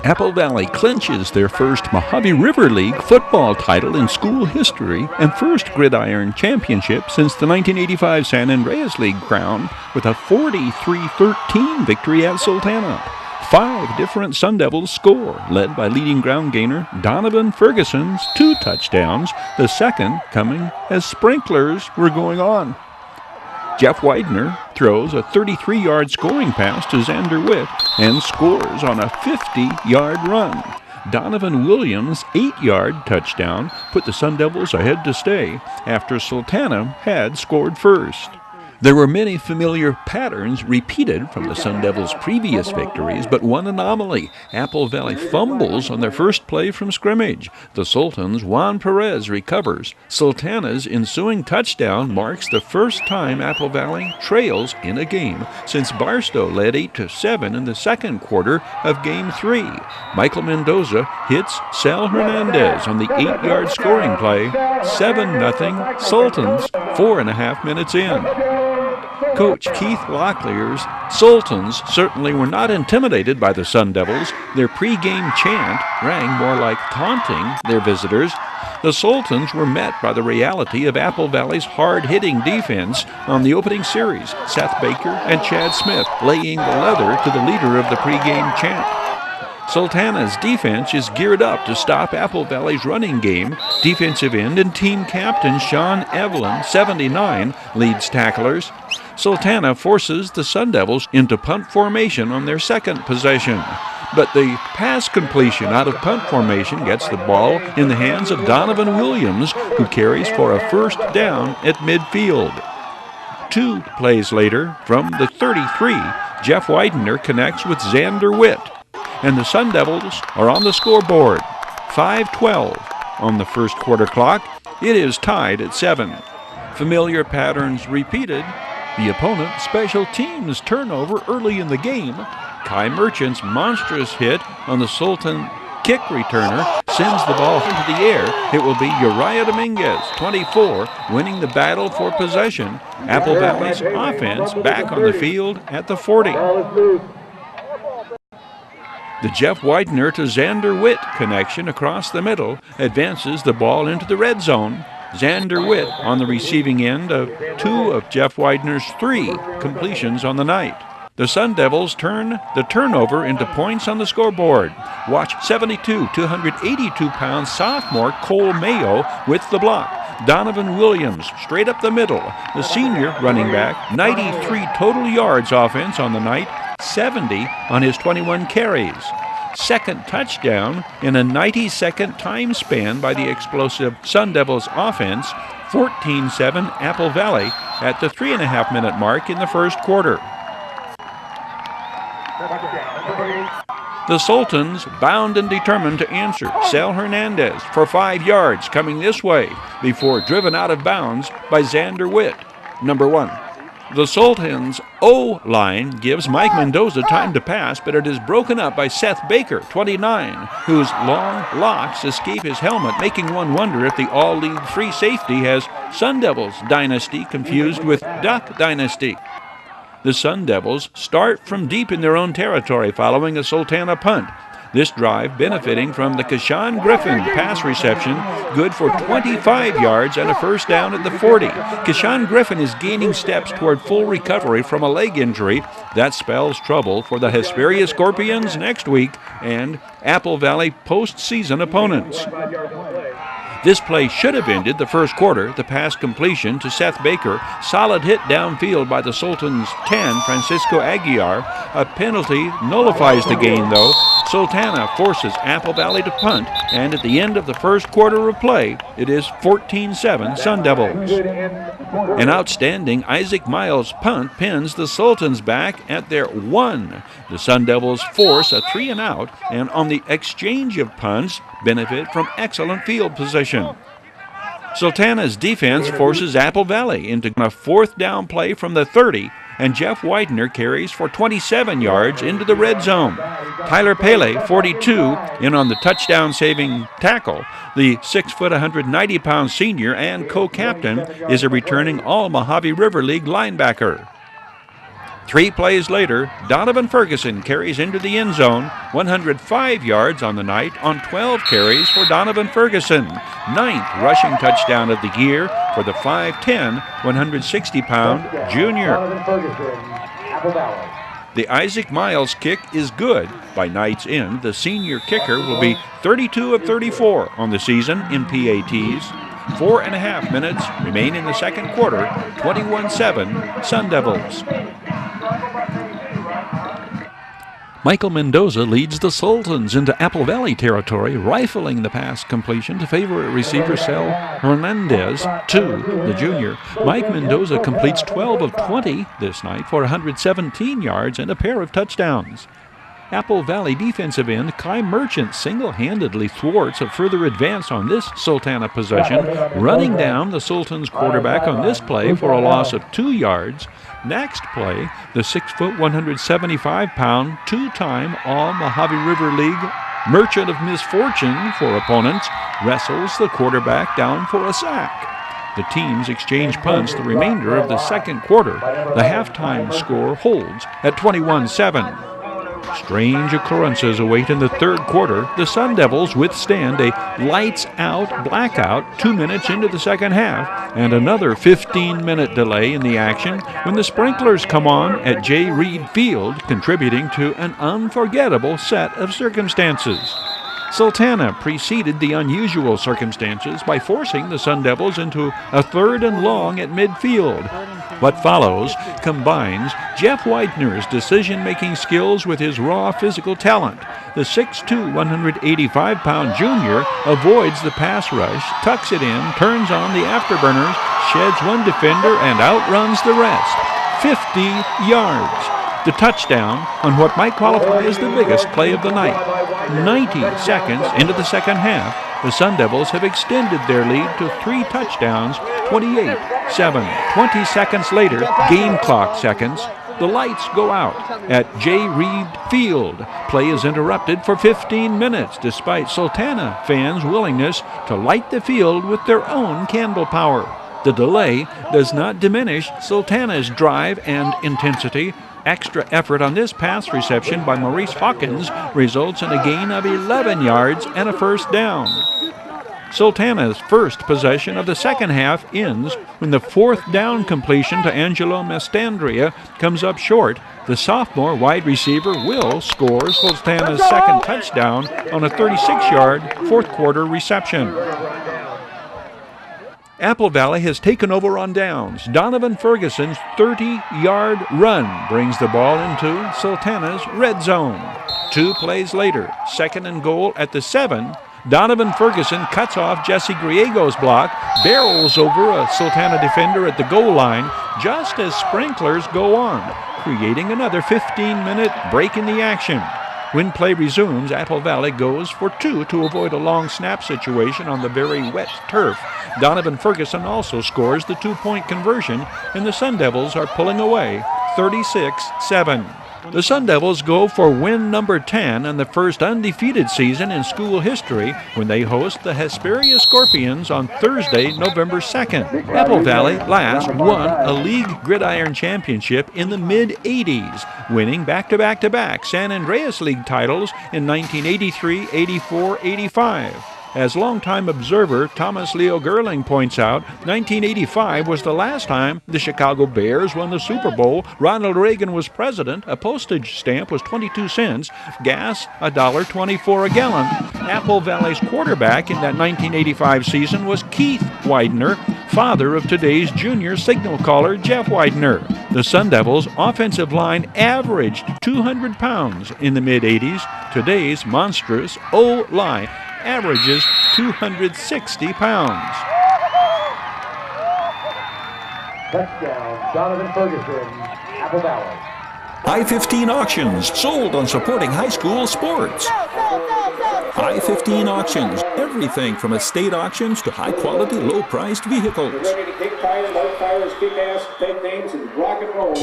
Apple Valley clinches their first Mojave River League football title in school history and first gridiron championship since the 1985 San Andreas League crown with a 43-13 victory at Sultana. 5 different Sun Devils score, led by leading ground gainer Donovan Ferguson's 2 touchdowns, the second coming as sprinklers were going on. Jeff Widener throws a 33-yard scoring pass to Xander Witt and scores on a 50-yard run. Donovan Williams' 8-yard touchdown put the Sun Devils ahead to stay after Sultana had scored first. There were many familiar patterns repeated from the Sun Devils' previous victories, but one anomaly. Apple Valley fumbles on their first play from scrimmage. The Sultans' Juan Perez recovers. Sultana's ensuing touchdown marks the first time Apple Valley trails in a game since Barstow led 8-7 in the second quarter of Game 3. Michael Mendoza hits Sal Hernandez on the 8-yard scoring play. 7-0 Sultans 4.5 minutes in. Coach Keith Locklear's Sultans certainly were not intimidated by the Sun Devils. Their pregame chant rang more like taunting their visitors. The Sultans were met by the reality of Apple Valley's hard-hitting defense on the opening series, Seth Baker and Chad Smith laying the leather to the leader of the pregame chant. Sultana's defense is geared up to stop Apple Valley's running game. Defensive end and team captain Sean Evelyn, 79, leads tacklers. Sultana forces the Sun Devils into punt formation on their second possession. But the pass completion out of punt formation gets the ball in the hands of Donovan Williams, who carries for a first down at midfield. 2 plays later, from the 33, Jeff Widener connects with Xander Witt, and the Sun Devils are on the scoreboard. 5:12 on the first quarter clock. It is tied at 7. Familiar patterns repeated. The opponent's special teams turnover early in the game. Kai Merchant's monstrous hit on the Sultan kick returner sends the ball into the air. It will be Uriah Dominguez, 24, winning the battle for possession. Apple Valley's offense back on the field at the 40. The Jeff Widener to Xander Witt connection across the middle advances the ball into the red zone. Xander Witt on the receiving end of 2 of Jeff Widener's 3 completions on the night. The Sun Devils turn the turnover into points on the scoreboard. Watch 72, 282-pound sophomore Cole Mayo with the block. Donovan Williams straight up the middle. The senior running back, 93 total yards offense on the night, 70 on his 21 carries. Second touchdown in a 90-second time span by the explosive Sun Devils offense, 14-7 Apple Valley at the 3.5-minute mark in the first quarter. The Sultans bound and determined to answer. Sal Hernandez for 5 yards coming this way before driven out of bounds by Xander Witt. Number 1. The Sultans' O-line gives Mike Mendoza time to pass, but it is broken up by Seth Baker, 29, whose long locks escape his helmet, making one wonder if the all-league free safety has Sun Devils dynasty confused with Duck dynasty. The Sun Devils start from deep in their own territory following a Sultana punt. This drive benefiting from the Keshawn Griffin pass reception, good for 25 yards and a first down at the 40. Keshawn Griffin is gaining steps toward full recovery from a leg injury. That spells trouble for the Hesperia Scorpions next week and Apple Valley postseason opponents. This play should have ended the first quarter. The pass completion to Seth Baker. Solid hit downfield by the Sultans' 10, Francisco Aguiar. A penalty nullifies the gain, though. Sultana forces Apple Valley to punt, and at the end of the first quarter of play, it is 14-7 Sun Devils. An outstanding Isaac Miles punt pins the Sultans back at their 1. The Sun Devils force a 3-and-out, and on the exchange of punts, benefit from excellent field position. Sultana's defense forces Apple Valley into a 4th down play from the 30, and Jeff Widener carries for 27 yards into the red zone. Tyler Pele, 42, in on the touchdown-saving tackle. The 6-foot, 190-pound senior and co-captain is a returning All-Mojave River League linebacker. 3 plays later, Donovan Ferguson carries into the end zone, 105 yards on the night on 12 carries for Donovan Ferguson. 9th rushing touchdown of the year for the 5'10", 160-pound junior. The Isaac Miles kick is good. By night's end, the senior kicker will be 32 of 34 on the season in PATs. 4.5 minutes remain in the second quarter, 21-7 Sun Devils. Michael Mendoza leads the Sultans into Apple Valley territory, rifling the pass completion to favorite receiver Sal Hernandez to the junior. Mike Mendoza completes 12 of 20 this night for 117 yards and a pair of touchdowns. Apple Valley defensive end Kai Merchant single-handedly thwarts a further advance on this Sultana possession, running down the Sultans quarterback on this play for a loss of 2 yards. Next play, the 6', 175-pound, two-time All-Mojave River League Merchant of Misfortune for opponents wrestles the quarterback down for a sack. The teams exchange punts the remainder of the second quarter. The halftime score holds at 21-7. Strange occurrences await in the third quarter. The Sun Devils withstand a lights-out blackout 2 minutes into the second half, and another 15-minute delay in the action when the sprinklers come on at J. Reed Field, contributing to an unforgettable set of circumstances. Sultana preceded the unusual circumstances by forcing the Sun Devils into a 3rd and long at midfield. What follows combines Jeff Widener's decision-making skills with his raw physical talent. The 6'2", 185-pound junior avoids the pass rush, tucks it in, turns on the afterburners, sheds one defender, and outruns the rest. 50 yards. The touchdown on what might qualify as the biggest play of the night. 90 seconds into the second half, the Sun Devils have extended their lead to 3 touchdowns, 28-7. 20 seconds later, game clock seconds, the lights go out at J. Reed Field. Play is interrupted for 15 minutes, despite Sultana fans' willingness to light the field with their own candle power. The delay does not diminish Sultana's drive and intensity. Extra effort on this pass reception by Maurice Hawkins results in a gain of 11 yards and a first down. Sultana's first possession of the second half ends when the 4th down completion to Angelo Mastandria comes up short. The sophomore wide receiver Will scores Sultana's second touchdown on a 36-yard fourth-quarter reception. Apple Valley has taken over on downs. Donovan Ferguson's 30-yard run brings the ball into Sultana's red zone. 2 plays later, 2nd and goal at the 7. Donovan Ferguson cuts off Jesse Griego's block, barrels over a Sultana defender at the goal line just as sprinklers go on, creating another 15-minute break in the action. When play resumes, Apple Valley goes for 2 to avoid a long snap situation on the very wet turf. Donovan Ferguson also scores the 2-point conversion, and the Sun Devils are pulling away 36-7. The Sun Devils go for win number 10 and the first undefeated season in school history when they host the Hesperia Scorpions on Thursday, November 2nd. Apple Valley last won a league gridiron championship in the mid-'80s, winning back-to-back San Andreas League titles in 1983, 84, 85. As longtime observer Thomas Leo Gerling points out, 1985 was the last time the Chicago Bears won the Super Bowl. Ronald Reagan was president. A postage stamp was 22 cents. Gas, $1.24 a gallon. Apple Valley's quarterback in that 1985 season was Keith Widener, father of today's junior signal caller Jeff Widener. The Sun Devils' offensive line averaged 200 pounds in the mid-'80s. Today's monstrous O-line averages 260 pounds. Touchdown, Donovan Ferguson, Apple Valley. I-15 Auctions, sold on supporting high school sports. I-15 Auctions, everything from estate auctions to high-quality, low-priced vehicles. We're ready to kick tires, load tires, kick ass, take names, and rock and roll.